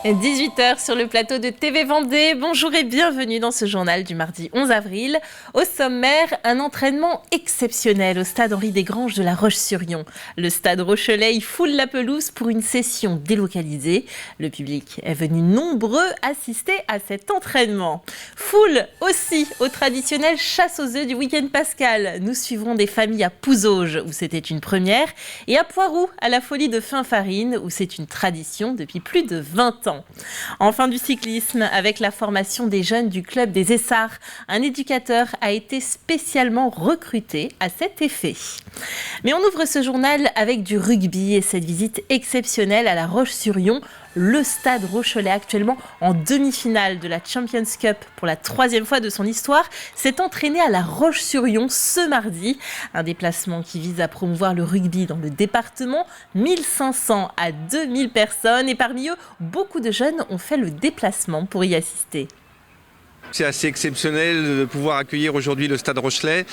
18h sur le plateau de TV Vendée. Bonjour et bienvenue dans ce journal du mardi 11 avril. Au sommaire, un entraînement exceptionnel au stade Henri-Desgranges de La Roche-sur-Yon. Le stade Rochelais foule la pelouse pour une session délocalisée. Le public est venu nombreux assister à cet entraînement. Foule aussi au traditionnel chasse aux œufs du week-end pascal. Nous suivrons des familles à Pouzauges où c'était une première et à Poiroux à la folie de Finfarine où c'est une tradition depuis plus de 20 ans. Enfin du cyclisme, avec la formation des jeunes du club des Essarts, un éducateur a été spécialement recruté à cet effet. Mais on ouvre ce journal avec du rugby et cette visite exceptionnelle à La Roche-sur-Yon. Le stade rochelais, actuellement en demi-finale de la Champions Cup pour la 3e fois de son histoire, s'est entraîné à La Roche-sur-Yon ce mardi. Un déplacement qui vise à promouvoir le rugby dans le département. 1500 à 2000 personnes et parmi eux, beaucoup de jeunes ont fait le déplacement pour y assister. C'est assez exceptionnel de pouvoir accueillir aujourd'hui le Stade Rochelais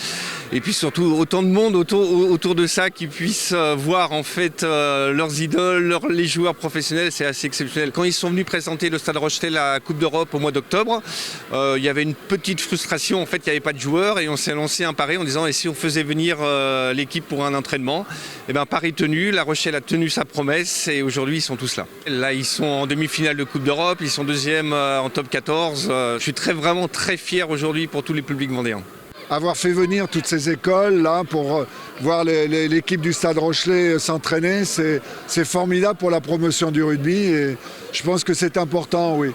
et puis surtout autant de monde autour de ça qui puissent voir en fait leurs idoles, les joueurs professionnels, c'est assez exceptionnel. Quand ils sont venus présenter le Stade Rochelais la Coupe d'Europe au mois d'octobre, il y avait une petite frustration, en fait il n'y avait pas de joueurs et on s'est lancé un pari en disant et si on faisait venir l'équipe pour un entraînement. Et bien pari tenu, La Rochelle a tenu sa promesse et aujourd'hui ils sont tous là. Là ils sont en demi-finale de Coupe d'Europe, ils sont deuxième en top 14. Je suis vraiment très fier aujourd'hui pour tous les publics vendéens. Avoir fait venir toutes ces écoles là pour voir l'équipe du Stade Rochelais s'entraîner, c'est formidable pour la promotion du rugby et je pense que c'est important, oui.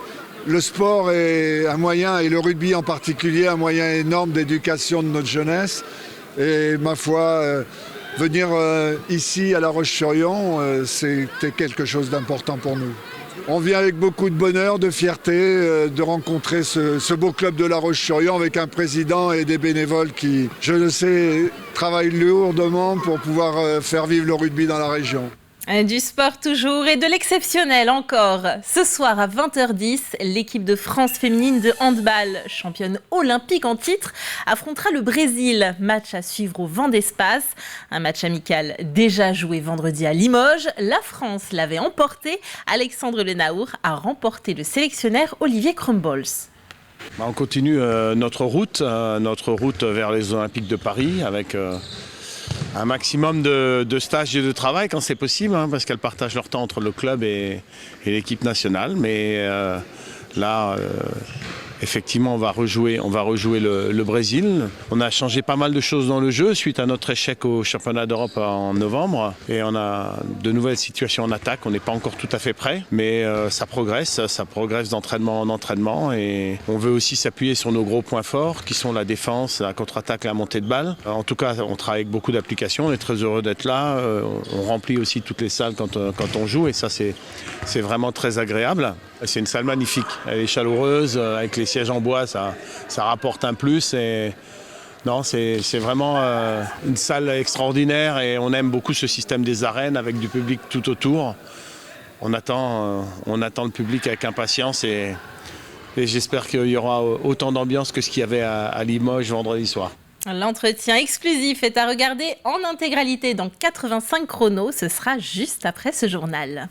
Le sport est un moyen, et le rugby en particulier, un moyen énorme d'éducation de notre jeunesse. Et ma foi, venir ici à La Roche-sur-Yon, c'était quelque chose d'important pour nous. On vient avec beaucoup de bonheur, de fierté de rencontrer ce beau club de La Roche-sur-Yon avec un président et des bénévoles qui, je le sais, travaillent lourdement pour pouvoir faire vivre le rugby dans la région. Du sport toujours et de l'exceptionnel encore. Ce soir à 20h10, l'équipe de France féminine de handball, championne olympique en titre, affrontera le Brésil. Match à suivre au vent d'espace. Un match amical déjà joué vendredi à Limoges. La France l'avait emporté. Alexandre Lenaour a remporté le sélectionneur Olivier Crumbles. On continue notre route vers les Olympiques de Paris avec un maximum de stages et de travail quand c'est possible, parce qu'elles partagent leur temps entre le club et l'équipe nationale. Mais effectivement, on va rejouer le Brésil. On a changé pas mal de choses dans le jeu suite à notre échec au championnat d'Europe en novembre. Et on a de nouvelles situations en attaque. On n'est pas encore tout à fait prêt, mais ça progresse d'entraînement en entraînement. Et on veut aussi s'appuyer sur nos gros points forts, qui sont la défense, la contre-attaque, la montée de balle. En tout cas, on travaille avec beaucoup d'applications. On est très heureux d'être là. On remplit aussi toutes les salles quand on joue. Et ça, c'est vraiment très agréable. C'est une salle magnifique. Elle est chaleureuse, avec les sièges en bois, ça rapporte un plus. Et non, c'est vraiment une salle extraordinaire et on aime beaucoup ce système des arènes avec du public tout autour. On attend le public avec impatience et j'espère qu'il y aura autant d'ambiance que ce qu'il y avait à Limoges vendredi soir. L'entretien exclusif est à regarder en intégralité dans 85 chronos. Ce sera juste après ce journal.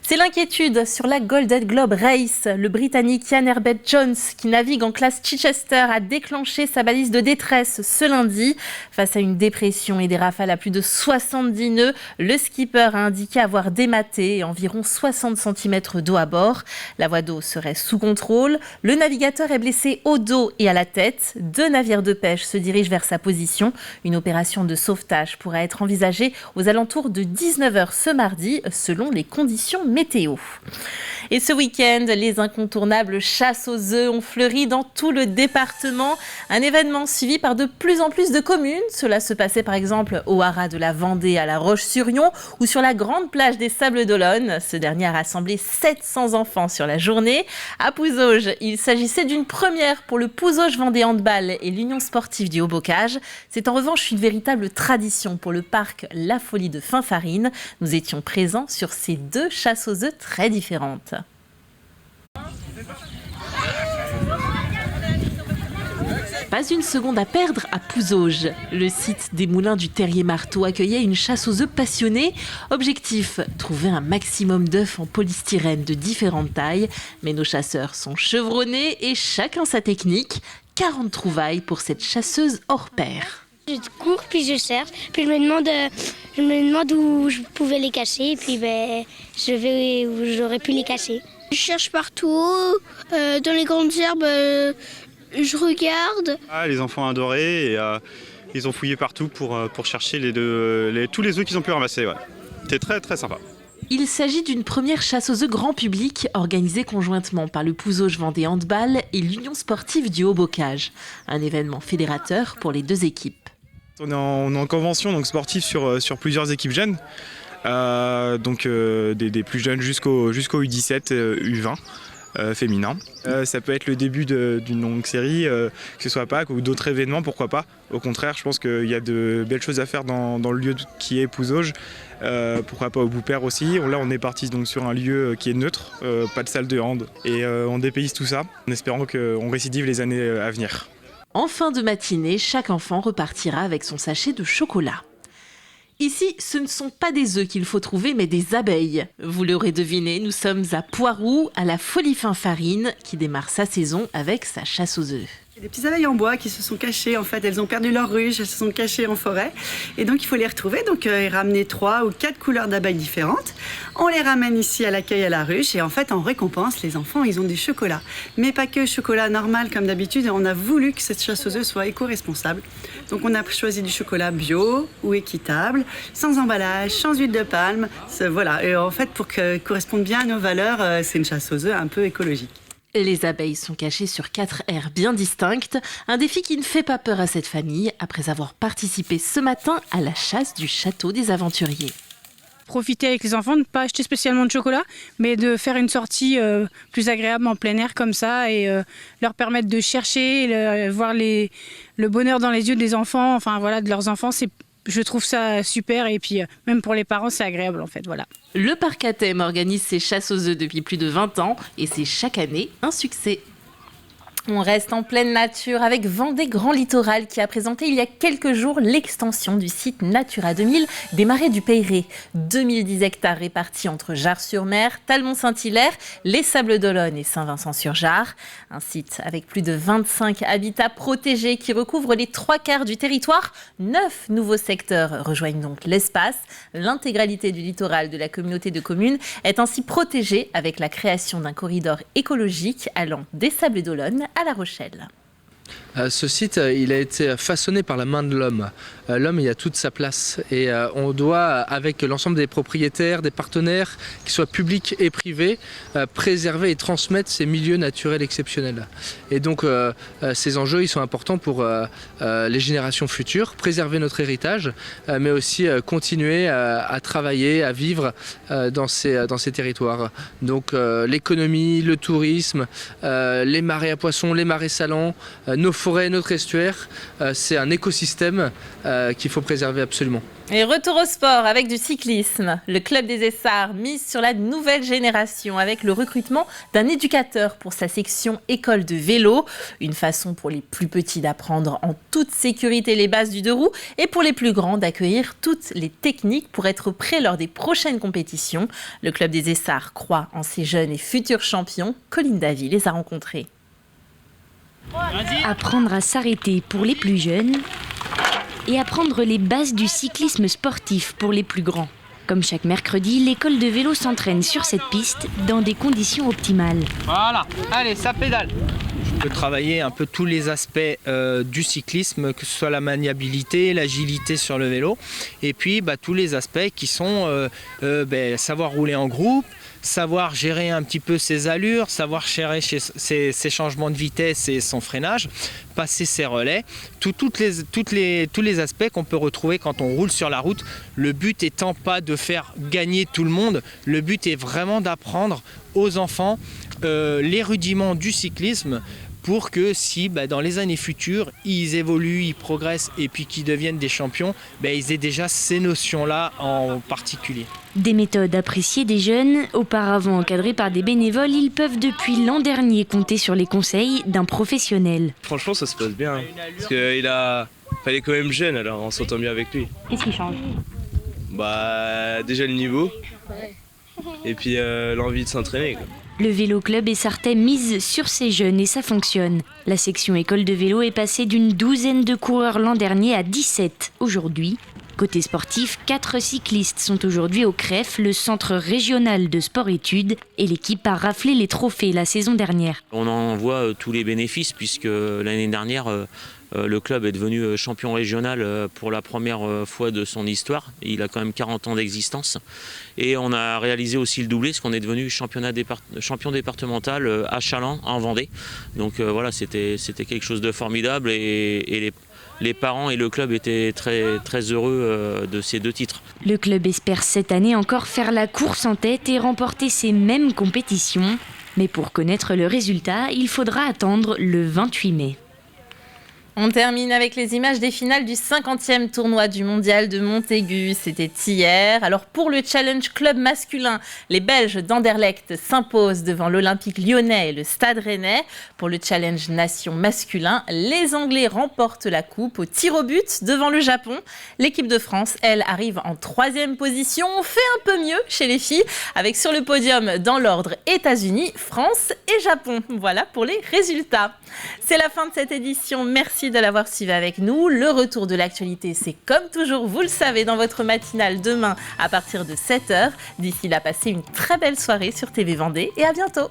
C'est l'inquiétude sur la Golden Globe Race. Le Britannique Ian Herbert-Jones, qui navigue en classe Chichester, a déclenché sa balise de détresse ce lundi. Face à une dépression et des rafales à plus de 70 nœuds, le skipper a indiqué avoir dématé et environ 60 cm d'eau à bord. La voie d'eau serait sous contrôle. Le navigateur est blessé au dos et à la tête. 2 navires de pêche se dirigent vers sa position. Une opération de sauvetage pourrait être envisagée aux alentours de 19h ce mardi, selon les conditions météo. Et ce week-end, les incontournables chasses aux œufs ont fleuri dans tout le département. Un événement suivi par de plus en plus de communes. Cela se passait par exemple au haras de la Vendée à La Roche-sur-Yon ou sur la grande plage des Sables d'Olonne. Ce dernier a rassemblé 700 enfants sur la journée. À Pouzauges, il s'agissait d'une première pour le Pouzauges Vendée Handball et l'Union sportive du Haut-Bocage. C'est en revanche une véritable tradition pour le parc La Folie de Finfarine. Nous étions présents sur ces 2 chasses aux œufs très différentes. Pas une seconde à perdre à Pouzauges. Le site des Moulins du Terrier-Marteau accueillait une chasse aux œufs passionnée. Objectif, trouver un maximum d'œufs en polystyrène de différentes tailles. Mais nos chasseurs sont chevronnés et chacun sa technique. 40 trouvailles pour cette chasseuse hors pair. Je cours, puis je cherche, puis je me demande où je pouvais les cacher, et puis je vais où j'aurais pu les cacher. Je cherche partout, dans les grandes herbes, je regarde. Les enfants adoré et ils ont fouillé partout pour chercher tous les œufs qu'ils ont pu ramasser. Ouais. C'était très très sympa. Il s'agit d'une première chasse aux œufs grand public organisée conjointement par le Pouzauges Vendée Handball et l'Union sportive du Haut-Bocage. Un événement fédérateur pour les deux équipes. On est en convention donc sportive sur plusieurs équipes jeunes, des plus jeunes jusqu'au U17, U20 féminin. Ça peut être le début d'une longue série, que ce soit Pâques ou d'autres événements, pourquoi pas. Au contraire, je pense qu'il y a de belles choses à faire dans le lieu qui est Pouzauges. Pourquoi pas au Boupère aussi. Là on est parti donc sur un lieu qui est neutre, pas de salle de hand, et on dépayse tout ça en espérant qu'on récidive les années à venir. En fin de matinée, chaque enfant repartira avec son sachet de chocolat. Ici, ce ne sont pas des œufs qu'il faut trouver, mais des abeilles. Vous l'aurez deviné, nous sommes à Poiroux, à la Folie Fin Farine, qui démarre sa saison avec sa chasse aux œufs. Des petites abeilles en bois qui se sont cachées, en fait, elles ont perdu leur ruche, elles se sont cachées en forêt. Et donc, il faut les retrouver. Donc, ramener 3 ou 4 couleurs d'abeilles différentes. On les ramène ici à l'accueil à la ruche. Et en fait, en récompense, les enfants, ils ont du chocolat. Mais pas que chocolat normal, comme d'habitude. On a voulu que cette chasse aux œufs soit éco-responsable. Donc, on a choisi du chocolat bio ou équitable, sans emballage, sans huile de palme. Voilà. Et en fait, pour que corresponde bien à nos valeurs, c'est une chasse aux œufs un peu écologique. Les abeilles sont cachées sur 4 aires bien distinctes, un défi qui ne fait pas peur à cette famille après avoir participé ce matin à la chasse du château des aventuriers. Profiter avec les enfants, ne pas acheter spécialement de chocolat, mais de faire une sortie plus agréable en plein air comme ça et leur permettre de chercher, voir le bonheur dans les yeux des enfants, enfin voilà, de leurs enfants, je trouve ça super et puis même pour les parents c'est agréable en fait, voilà. Le parc à thème organise ses chasses aux œufs depuis plus de 20 ans et c'est chaque année un succès. On reste en pleine nature avec Vendée Grand Littoral qui a présenté il y a quelques jours l'extension du site Natura 2000 des Marais du Peyret. 2010 hectares répartis entre Jars-sur-Mer, Talmont-Saint-Hilaire, les Sables d'Olonne et Saint-Vincent-sur-Jars. Un site avec plus de 25 habitats protégés qui recouvre les 3/4 du territoire. 9 nouveaux secteurs rejoignent donc l'espace. L'intégralité du littoral de la communauté de communes est ainsi protégée avec la création d'un corridor écologique allant des Sables d'Olonne à La Rochelle. Ce site, il a été façonné par la main de l'homme. L'homme, il a toute sa place. Et on doit, avec l'ensemble des propriétaires, des partenaires, qu'ils soient publics et privés, préserver et transmettre ces milieux naturels exceptionnels. Et donc, ces enjeux, ils sont importants pour les générations futures, préserver notre héritage, mais aussi continuer à travailler, à vivre dans ces territoires. Donc, l'économie, le tourisme, les marais à poissons, les marais salants, nos forêts, notre estuaire, c'est un écosystème qu'il faut préserver absolument. Et retour au sport avec du cyclisme. Le club des Essarts mise sur la nouvelle génération avec le recrutement d'un éducateur pour sa section école de vélo. Une façon pour les plus petits d'apprendre en toute sécurité les bases du 2 roues et pour les plus grands d'accueillir toutes les techniques pour être prêts lors des prochaines compétitions. Le club des Essarts croit en ces jeunes et futurs champions. Colline Davy les a rencontrés. Apprendre à s'arrêter pour les plus jeunes et apprendre les bases du cyclisme sportif pour les plus grands. Comme chaque mercredi, l'école de vélo s'entraîne sur cette piste dans des conditions optimales. Voilà, allez, ça pédale. Je peux travailler un peu tous les aspects du cyclisme, que ce soit la maniabilité, l'agilité sur le vélo, et puis tous les aspects qui sont savoir rouler en groupe, savoir gérer un petit peu ses allures, savoir gérer ses changements de vitesse et son freinage, passer ses relais, tous les aspects qu'on peut retrouver quand on roule sur la route. Le but étant pas de faire gagner tout le monde, le but est vraiment d'apprendre aux enfants les rudiments du cyclisme pour que si dans les années futures, ils évoluent, ils progressent et puis qu'ils deviennent des champions, ils aient déjà ces notions-là en particulier. Des méthodes appréciées des jeunes, auparavant encadrées par des bénévoles, ils peuvent depuis l'an dernier compter sur les conseils d'un professionnel. Franchement, ça se passe bien, parce qu'il est quand même jeune, alors on s'entend bien avec lui. Qu'est-ce qui change ? Déjà le niveau, et puis l'envie de s'entraîner, quoi. Le vélo club Essartais mise sur ces jeunes et ça fonctionne. La section école de vélo est passée d'une douzaine de coureurs l'an dernier à 17 aujourd'hui. Côté sportif, 4 cyclistes sont aujourd'hui au CREF, le centre régional de sport-études, et l'équipe a raflé les trophées la saison dernière. On en voit tous les bénéfices puisque l'année dernière, le club est devenu champion régional pour la première fois de son histoire. Il a quand même 40 ans d'existence. Et on a réalisé aussi le doublé, parce qu'on est devenu champion départemental à Chaland, en Vendée. Donc voilà, c'était quelque chose de formidable et les parents et le club étaient très, très heureux de ces 2 titres. Le club espère cette année encore faire la course en tête et remporter ces mêmes compétitions. Mais pour connaître le résultat, il faudra attendre le 28 mai. On termine avec les images des finales du 50e tournoi du mondial de Montaigu. C'était hier. Alors pour le Challenge Club masculin, les Belges d'Anderlecht s'imposent devant l'Olympique lyonnais et le Stade rennais. Pour le Challenge Nation masculin, les Anglais remportent la coupe au tir au but devant le Japon. L'équipe de France, elle, arrive en 3e position. On fait un peu mieux chez les filles, avec sur le podium dans l'ordre États-Unis, France et Japon. Voilà pour les résultats. C'est la fin de cette édition. Merci de l'avoir suivi avec nous. Le retour de l'actualité, c'est comme toujours, vous le savez, dans votre matinale demain à partir de 7h. D'ici là, passez une très belle soirée sur TV Vendée et à bientôt.